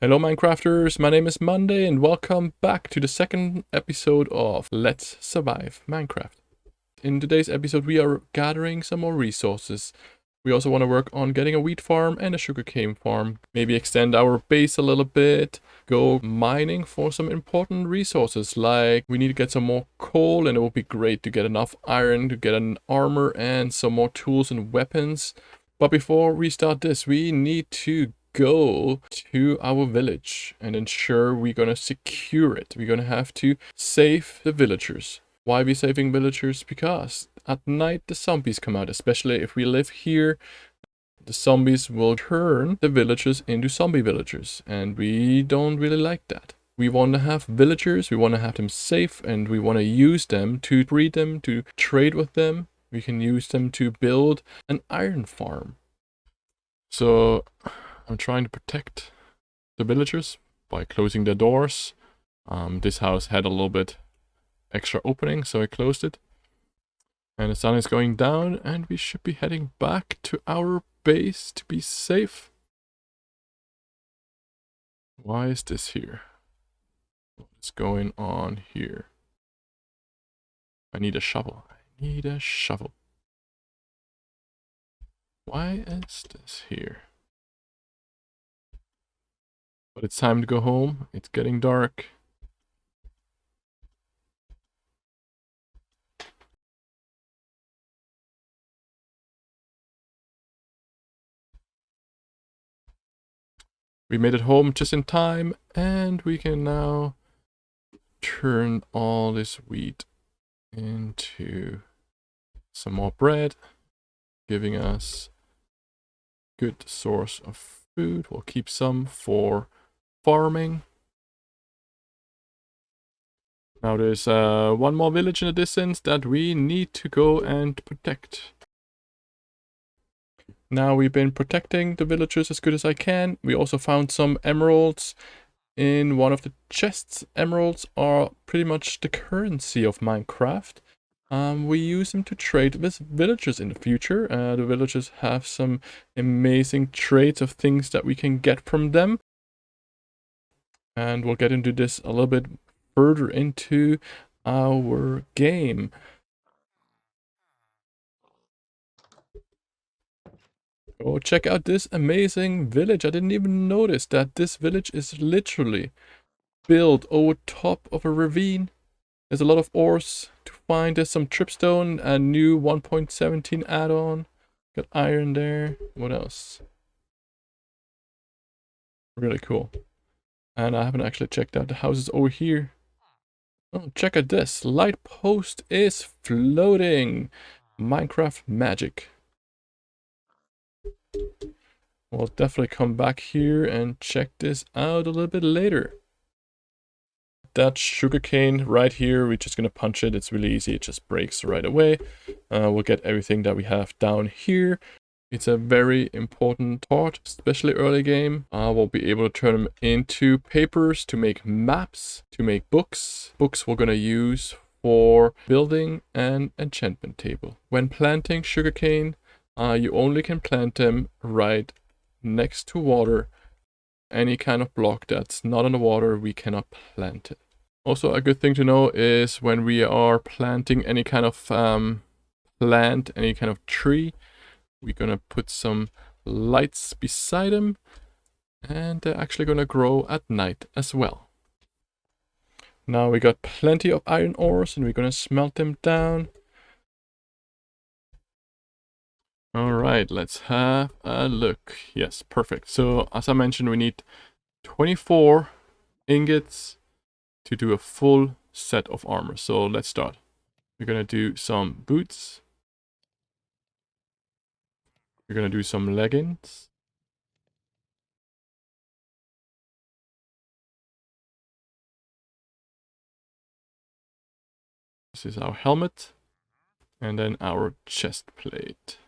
Hello Minecrafters, my name is Mondhey and welcome back to the second episode of Let's Survive Minecraft. In today's episode we are gathering some more resources. We also want to work on getting a wheat farm and a sugarcane farm. Maybe extend our base a little bit. Go mining for some important resources, like we need to get some more coal, and it would be great to get enough iron to get an armor and some more tools and weapons. But before we start this, we need to go to our village and ensure we're gonna secure it. We're gonna have to save the villagers. Why are we saving villagers? Because at night the zombies come out, especially if we live here. The zombies will turn the villagers into zombie villagers, and we don't really like that. We want to have villagers, we want to have them safe, and we want to use them to breed them, to trade with them. We can use them to build an iron farm. So I'm trying to protect the villagers by closing the doors. This house had a little bit extra opening, so I closed it. And the sun is going down, and we should be heading back to our base to be safe. Why is this here? What's going on here? I need a shovel. I need a shovel. Why is this here? But it's time to go home. It's getting dark. We made it home just in time, and we can now turn all this wheat into some more bread, giving us good source of food. We'll keep some for farming. Now there's one more village in the distance that we need to go and protect. Now we've been protecting the villagers as good as I can. We also found some emeralds in one of the chests. Emeralds are pretty much the currency of Minecraft. We use them to trade with villagers in the future. The villagers have some amazing trades of things that we can get from them. And we'll get into this a little bit further into our game. Oh, check out this amazing village. I didn't even notice that this village is literally built over top of a ravine. There's a lot of ores to find. There's some tripstone, a new 1.17 add-on. Got iron there. What else? Really cool. And I haven't actually checked out the houses over here. Oh, check out this. Light post is floating. Minecraft magic. We'll definitely come back here and check this out a little bit later. That sugarcane right here, we're just gonna punch it. It's really easy, it just breaks right away. We'll get everything that we have down here. It's a very important part, especially early game. We'll be able to turn them into papers to make maps, to make books. Books we're gonna use for building an enchantment table. When planting sugarcane, you only can plant them right next to water. Any kind of block that's not in the water, we cannot plant it. Also, a good thing to know is when we are planting any kind of plant, any kind of tree, we're gonna put some lights beside them, and they're actually gonna grow at night as well. Now we got plenty of iron ores, and we're gonna smelt them down. Alright, let's have a look. Yes, perfect. So, as I mentioned, we need 24 ingots to do a full set of armor. So, let's start. We're gonna do some boots. We're gonna do some leggings. This is our helmet. And then our chest plate.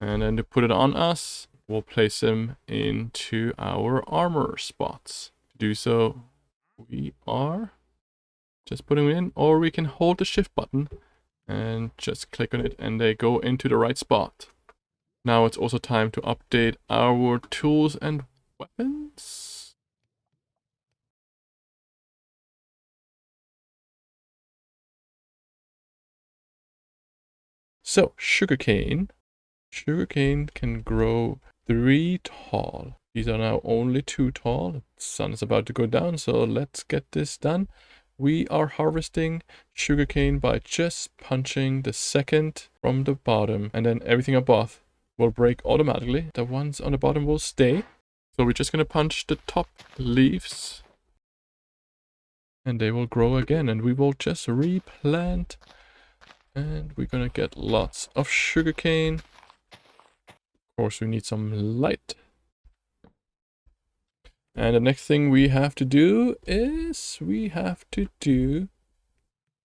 And then to put it on us, we'll place them into our armor spots. To do so, we are just putting them in, or we can hold the shift button and just click on it and they go into the right spot. Now it's also time to update our tools and weapons. So, sugarcane. Sugarcane can grow 3 tall. These are now only 2 tall. The sun is about to go down, so let's get this done. We are harvesting sugarcane by just punching the second from the bottom, and then everything above will break automatically. The ones on the bottom will stay. So we're just gonna punch the top leaves, and they will grow again, and we will just replant, and we're gonna get lots of sugarcane. Of course, we need some light. And the next thing we have to do is we have to do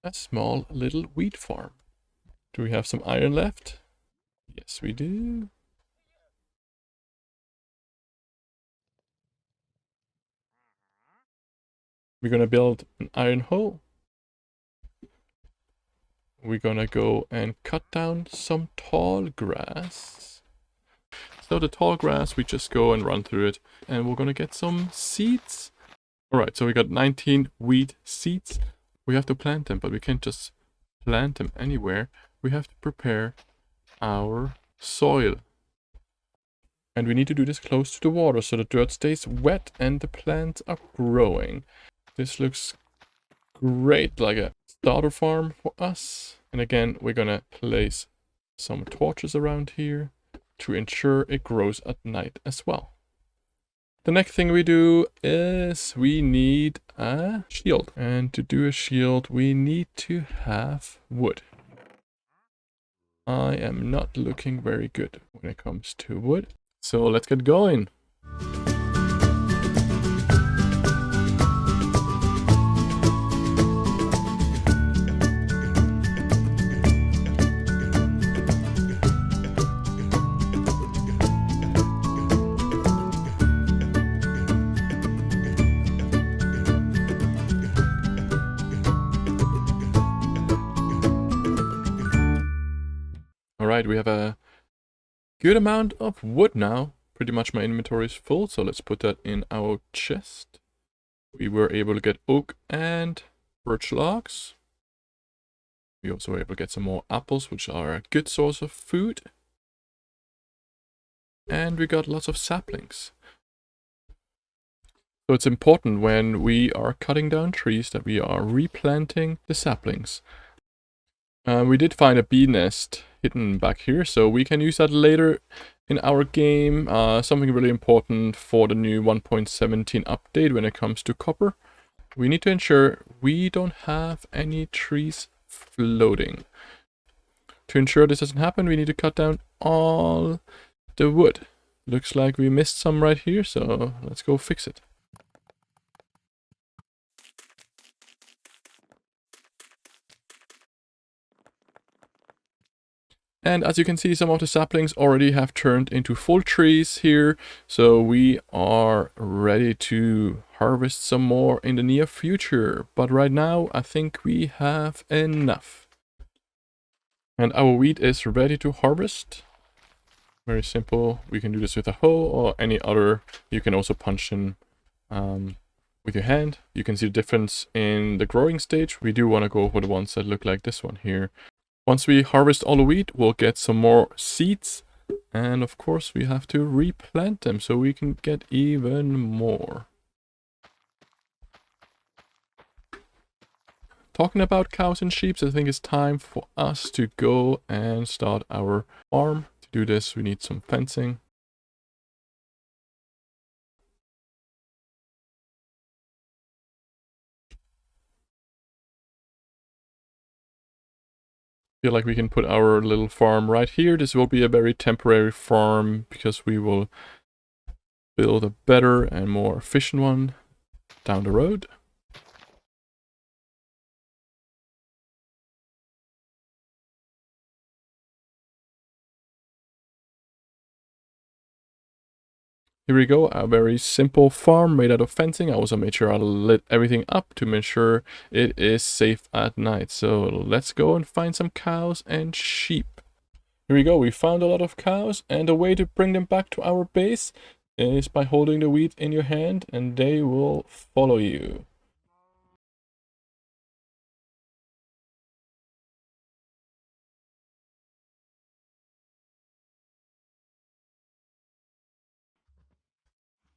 a small little wheat farm. Do we have some iron left? Yes, we do. We're gonna build an iron hole. We're gonna go and cut down some tall grass. So the tall grass, we just go and run through it, and we're gonna get some seeds. Alright, so we got 19 wheat seeds. We have to plant them, but we can't just plant them anywhere. We have to prepare our soil. And we need to do this close to the water so the dirt stays wet and the plants are growing. This looks great, like a starter farm for us. And again, we're gonna place some torches around here to ensure it grows at night as well. The next thing we do is we need a shield. And to do a shield, we need to have wood. I am not looking very good when it comes to wood. So let's get going. Alright, we have a good amount of wood now. Pretty much my inventory is full, so let's put that in our chest. We were able to get oak and birch logs. We also were able to get some more apples, which are a good source of food. And we got lots of saplings. So it's important when we are cutting down trees that we are replanting the saplings. We did find a bee nest hidden back here, so we can use that later in our game. Something really important for the new 1.17 update when it comes to copper. We need to ensure we don't have any trees floating. To ensure this doesn't happen, we need to cut down all the wood. Looks like we missed some right here, so let's go fix it. And as you can see, some of the saplings already have turned into full trees here. So we are ready to harvest some more in the near future. But right now, I think we have enough. And our wheat is ready to harvest. Very simple. We can do this with a hoe or any other. You can also punch in with your hand. You can see the difference in the growing stage. We do want to go for the ones that look like this one here. Once we harvest all the wheat, we'll get some more seeds. And of course, we have to replant them so we can get even more. Talking about cows and sheep, I think it's time for us to go and start our farm. To do this, we need some fencing. Feel like we can put our little farm right here. This will be a very temporary farm because we will build a better and more efficient one down the road. Here we go, a very simple farm made out of fencing. I also made sure I lit everything up to make sure it is safe at night. So let's go and find some cows and sheep. Here we go, we found a lot of cows, and the way to bring them back to our base is by holding the weeds in your hand and they will follow you.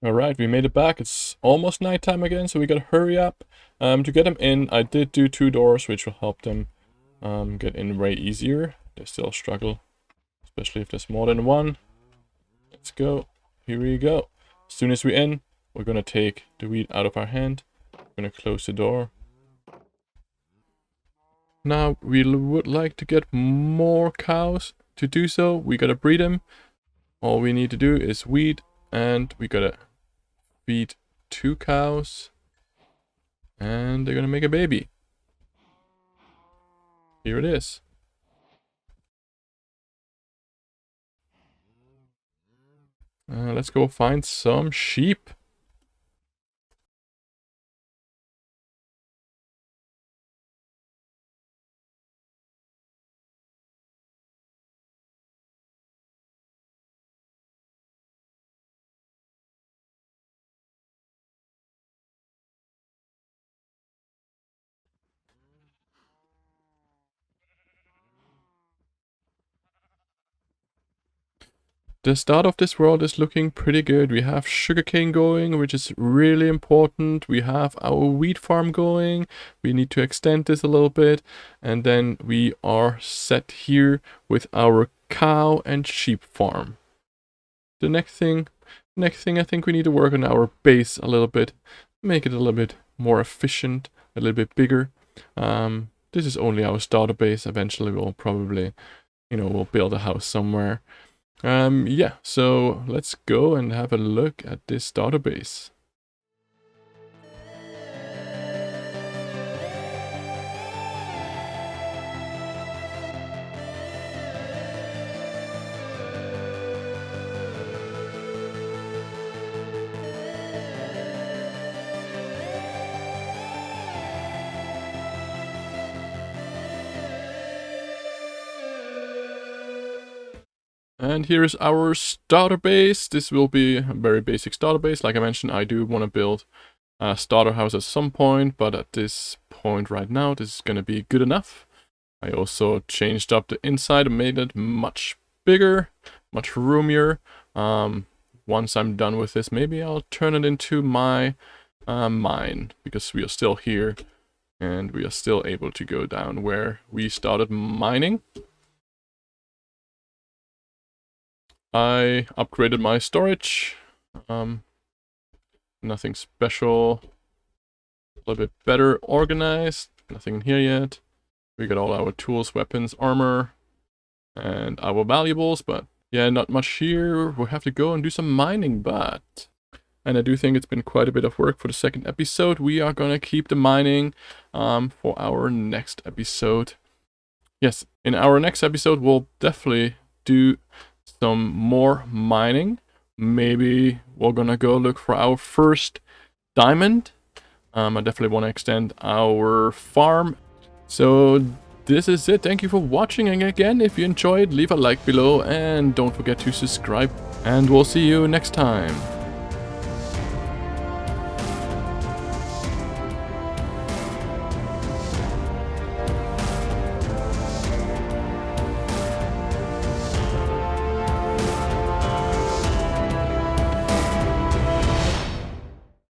Alright, we made it back. It's almost nighttime again, so we gotta hurry up. To get them in, I did do 2 doors, which will help them get in way easier. They still struggle, especially if there's more than one. Let's go. Here we go. As soon as we're in, we're gonna take the weed out of our hand. We're gonna close the door. Now, we would like to get more cows. To do so, we gotta breed them. All we need to do is weed, and we gotta feed 2 cows. And they're gonna make a baby. Here it is. Let's go find some sheep. The start of this world is looking pretty good. We have sugarcane going, which is really important. We have our wheat farm going. We need to extend this a little bit. And then we are set here with our cow and sheep farm. The next thing I think we need to work on our base a little bit. Make it a little bit more efficient, a little bit bigger. This is only our starter base. Eventually we'll probably, we'll build a house somewhere. Yeah, so let's go and have a look at this starter base. And here is our starter base. This will be a very basic starter base. Like I mentioned, I do want to build a starter house at some point, but at this point right now, this is going to be good enough. I also changed up the inside and made it much bigger, much roomier. Once I'm done with this, maybe I'll turn it into my mine, because we are still here and we are still able to go down where we started mining. I upgraded my storage. Nothing special. A little bit better organized. Nothing in here yet. We got all our tools, weapons, armor, and our valuables, but yeah, not much here. We'll have to go and do some mining, but... And I do think it's been quite a bit of work for the second episode. We are gonna keep the mining for our next episode. Yes, in our next episode, we'll definitely do some more mining. Maybe we're gonna go look for our first diamond. I definitely want to extend our farm. So this is it. Thank you for watching, and again, if you enjoyed, leave a like below and don't forget to subscribe, and we'll see you next time.